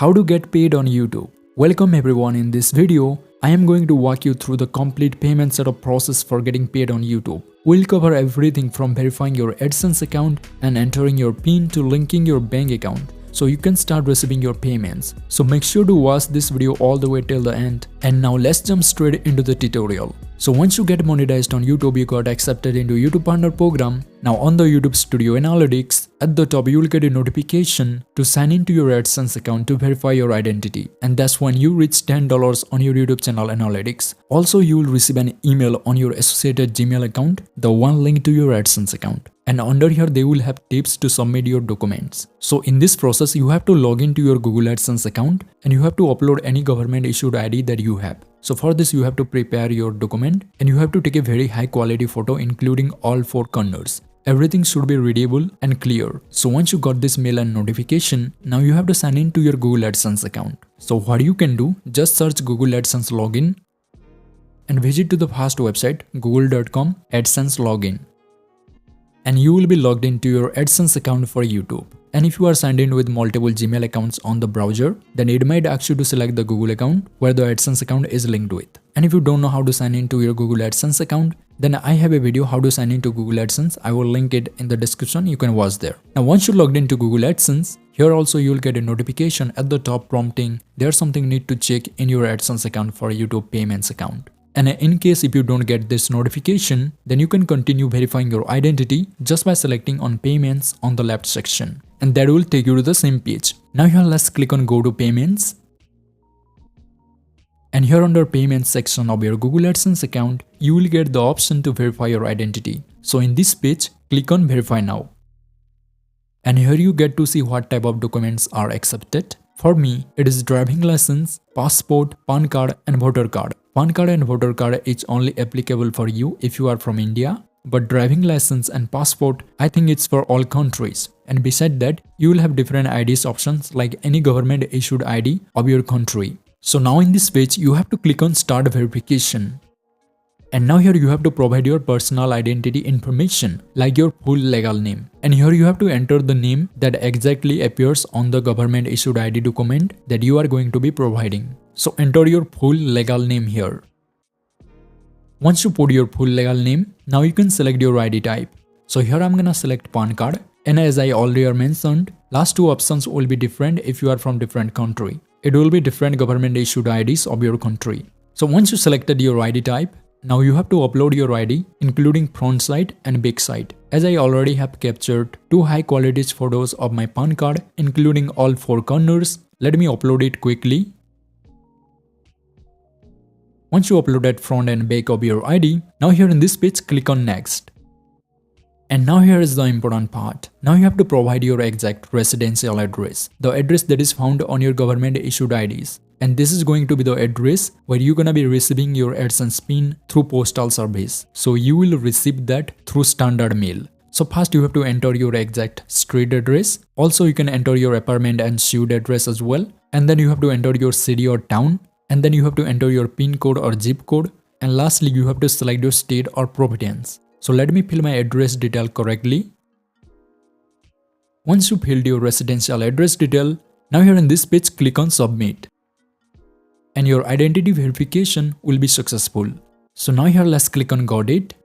How to get paid on YouTube. Welcome everyone. In this video, I am going to walk you through the complete payment setup process for getting paid on YouTube. We'll cover everything from verifying your Adsense account and entering your PIN to linking your bank account so you can start receiving your payments. So make sure to watch this video all the way till the end. And now let's jump straight into the tutorial. So once you get monetized on YouTube, you got accepted into YouTube Partner Program. Now on the YouTube Studio Analytics, at the top you will get a notification to sign into your Adsense account to verify your identity. And that's when you reach $10 on your YouTube channel analytics. Also, you will receive an email on your associated Gmail account, the one linked to your Adsense account. And under here they will have tips to submit your documents. So in this process, you have to log into your Google AdSense account and you have to upload any government issued ID that you have. So for this you have to prepare your document and you have to take a very high quality photo including all 4 corners. Everything should be readable and clear. So once you got this mail and notification, now you have to sign in to your Google AdSense account. So what you can do, just search Google AdSense login and visit to the first website google.com AdSense login. And you will be logged into your Adsense account for YouTube. And if you are signed in with multiple Gmail accounts on the browser, then it might ask you to select the Google account where the Adsense account is linked with. And if you don't know how to sign into your Google AdSense account, then I have a video how to sign into Google AdSense. I will link it in the description, you can watch there. Now once you logged into Google AdSense, here also you will get a notification at the top prompting there's something need to check in your Adsense account for YouTube payments account. And in case if you don't get this notification, then you can continue verifying your identity just by selecting on payments on the left section. And that will take you to the same page. Now here let's click on go to payments. And here under payments section of your Google AdSense account, you will get the option to verify your identity. So in this page, click on verify now. And here you get to see what type of documents are accepted. For me, it is driving license, passport, PAN card and voter card. PAN card and voter card is only applicable for you if you are from India, but driving license and passport, I think it's for all countries. And beside that, you will have different IDs options like any government issued ID of your country. So now in this page, you have to click on start verification. And now here you have to provide your personal identity information like your full legal name. And here you have to enter the name that exactly appears on the government issued ID document that you are going to be providing. So enter your full legal name here. Once you put your full legal name, now you can select your ID type. So here I'm gonna select PAN card. And as I already mentioned, last 2 options will be different if you are from different country. It will be different government issued IDs of your country. So once you selected your ID type, now you have to upload your ID including front side and back side. As I already have captured 2 high quality photos of my PAN card including all 4 corners, let me upload it quickly. Once you uploaded front and back of your ID, now here in this page click on next. And now here is the important part. Now you have to provide your exact residential address, the address that is found on your government issued IDs. And this is going to be the address where you're gonna be receiving your Adsense PIN through postal service. So you will receive that through standard mail. So first you have to enter your exact street address. Also you can enter your apartment and suite address as well. And then you have to enter your city or town. And then you have to enter your PIN code or zip code. And lastly you have to select your state or province. So let me fill my address detail correctly. Once you filled your residential address detail, now here in this page click on submit. And your identity verification will be successful. So now here let's click on got it.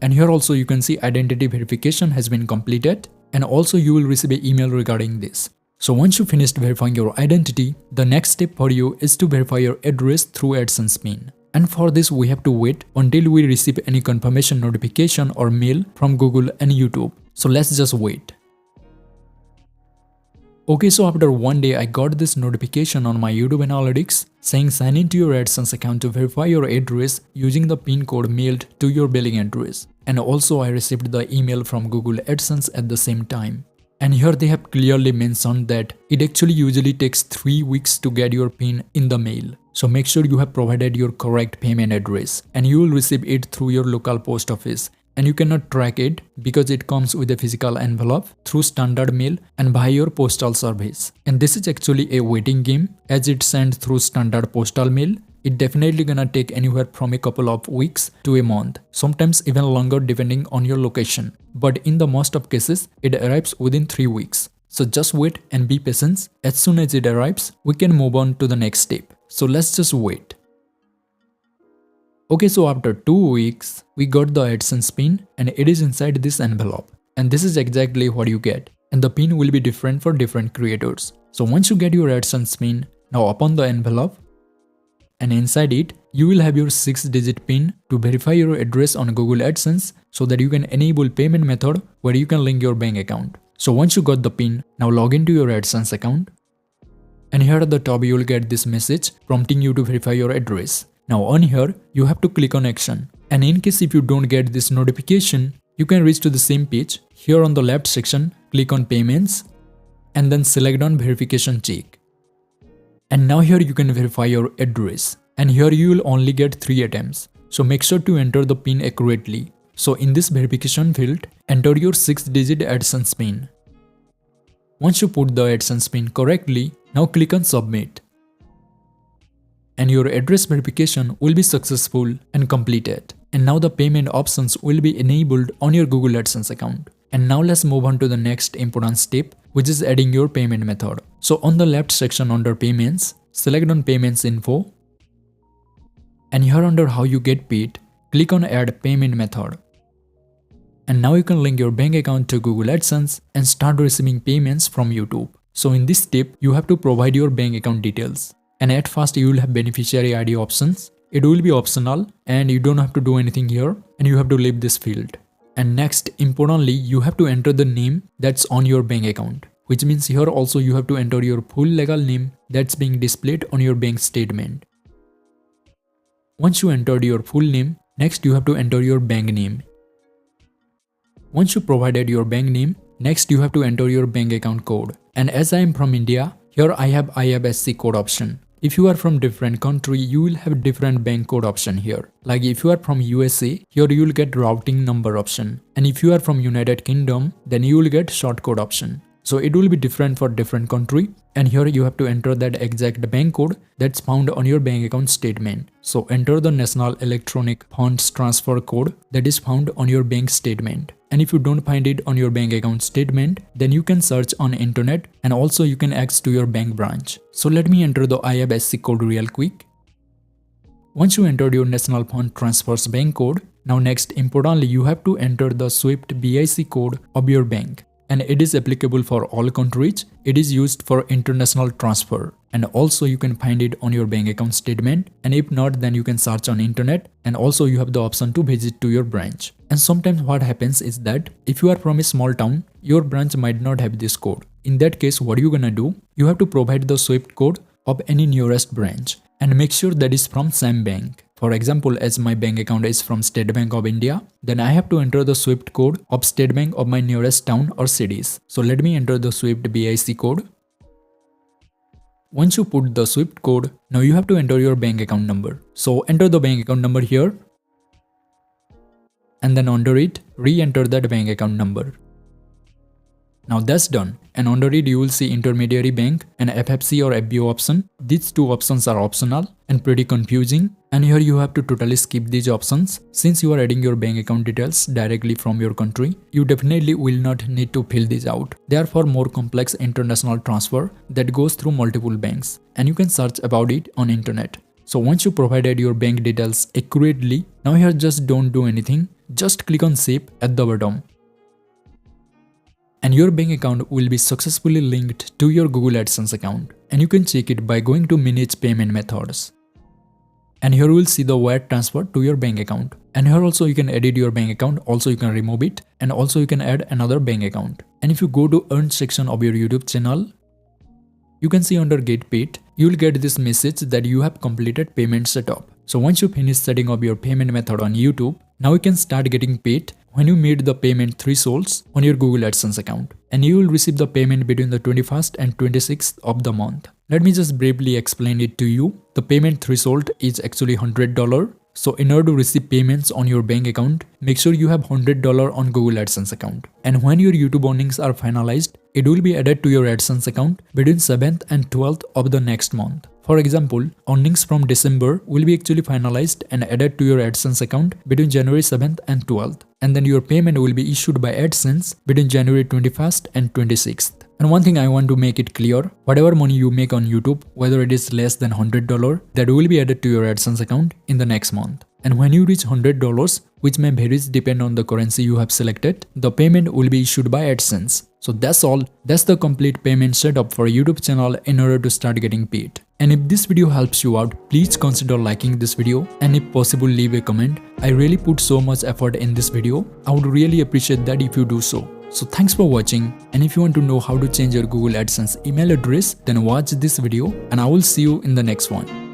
And here also you can see identity verification has been completed. And also you will receive an email regarding this. So once you finished verifying your identity, the next step for you is to verify your address through Adsense PIN. And for this we have to wait until we receive any confirmation notification or mail from Google and YouTube. So let's just wait. Okay, so after 1 day I got this notification on my YouTube analytics saying sign into your Adsense account to verify your address using the PIN code mailed to your billing address. And also I received the email from Google AdSense at the same time. And here they have clearly mentioned that it actually usually takes 3 weeks to get your PIN in the mail. So make sure you have provided your correct payment address and you will receive it through your local post office. And you cannot track it because it comes with a physical envelope through standard mail and by your postal service. And this is actually a waiting game as it's sent through standard postal mail. It definitely gonna take anywhere from a couple of weeks to a month, sometimes even longer depending on your location. But in the most of cases, it arrives within 3 weeks. So just wait and be patient. As soon as it arrives, we can move on to the next step. So let's just wait. Okay, so after 2 weeks, we got the Adsense pin and it is inside this envelope. And this is exactly what you get. And the pin will be different for different creators. So once you get your Adsense pin, now open the envelope. And inside it, you will have your 6-digit pin to verify your address on Google AdSense so that you can enable payment method where you can link your bank account. So once you got the pin, now log into your AdSense account. And here at the top, you will get this message prompting you to verify your address. Now on here, you have to click on action. And in case if you don't get this notification, you can reach to the same page. Here on the left section, click on payments and then select on verification check. And now here you can verify your address. And here you will only get 3 attempts. So make sure to enter the pin accurately. So in this verification field, enter your 6-digit AdSense pin. Once you put the AdSense pin correctly, now click on submit. And your address verification will be successful and completed. And now the payment options will be enabled on your Google AdSense account. And now let's move on to the next important step, which is adding your payment method. So on the left section under payments, select on payments info. And here under how you get paid, click on add payment method. And now you can link your bank account to Google AdSense and start receiving payments from YouTube. So in this step, you have to provide your bank account details. And at first you will have beneficiary ID options. It will be optional and you don't have to do anything here and you have to leave this field. And next, importantly, you have to enter the name that's on your bank account, which means here also you have to enter your full legal name that's being displayed on your bank statement. Once you entered your full name, next you have to enter your bank name. Once you provided your bank name, next you have to enter your bank account code. And as I am from India, here I have IFSC code option. If you are from different country, you will have different bank code option here. Like if you are from USA, here you will get routing number option. And if you are from United Kingdom, then you will get short code option. So it will be different for different country. And here you have to enter that exact bank code that's found on your bank account statement. So enter the National Electronic Funds Transfer code that is found on your bank statement. And if you don't find it on your bank account statement, then you can search on internet and also you can access to your bank branch. So let me enter the IFSC code real quick. Once you entered your National Fund Transfers bank code, now next importantly you have to enter the SWIFT BIC code of your bank. And it is applicable for all countries. It is used for international transfer. And also you can find it on your bank account statement. And if not, then you can search on internet. And also you have the option to visit to your branch. And sometimes what happens is that if you are from a small town, your branch might not have this code. In that case, what you're gonna do? You have to provide the SWIFT code of any nearest branch. And make sure that is from same bank. For example, as my bank account is from State Bank of India, then I have to enter the SWIFT code of State Bank of my nearest town or cities. So let me enter the SWIFT BIC code. Once you put the SWIFT code, now you have to enter your bank account number. So enter the bank account number here. And then under it, re-enter that bank account number. Now that's done. And under it you will see intermediary bank and FFC or FBO option. These two options are optional and pretty confusing. And here you have to totally skip these options. Since you are adding your bank account details directly from your country, you definitely will not need to fill these out. They are for more complex international transfer that goes through multiple banks. And you can search about it on internet. So once you provided your bank details accurately, now here just don't do anything. Just click on save at the bottom. And your bank account will be successfully linked to your Google AdSense account. And you can check it by going to manage payment methods. And here you will see the wire transfer to your bank account. And here also you can edit your bank account, also you can remove it, and also you can add another bank account. And if you go to earn section of your YouTube channel, you can see under get paid, you will get this message that you have completed payment setup. So once you finish setting up your payment method on YouTube, now you can start getting paid when you meet the payment thresholds on your Google AdSense account. And you will receive the payment between the 21st and 26th of the month. Let me just briefly explain it to you. The payment threshold is actually $100. So in order to receive payments on your bank account, make sure you have $100 on Google AdSense account. And when your YouTube earnings are finalized, it will be added to your AdSense account between 7th and 12th of the next month. For example, earnings from December will be actually finalized and added to your AdSense account between January 7th and 12th. And then your payment will be issued by AdSense between January 21st and 26th. And one thing I want to make it clear, whatever money you make on YouTube, whether it is less than $100, that will be added to your AdSense account in the next month. And when you reach $100, which may vary depend on the currency you have selected, the payment will be issued by AdSense. So that's all. That's the complete payment setup for a YouTube channel in order to start getting paid. And if this video helps you out, please consider liking this video and if possible leave a comment. I really put so much effort in this video. I would really appreciate that if you do so. So thanks for watching, and if you want to know how to change your Google AdSense email address, then watch this video and I will see you in the next one.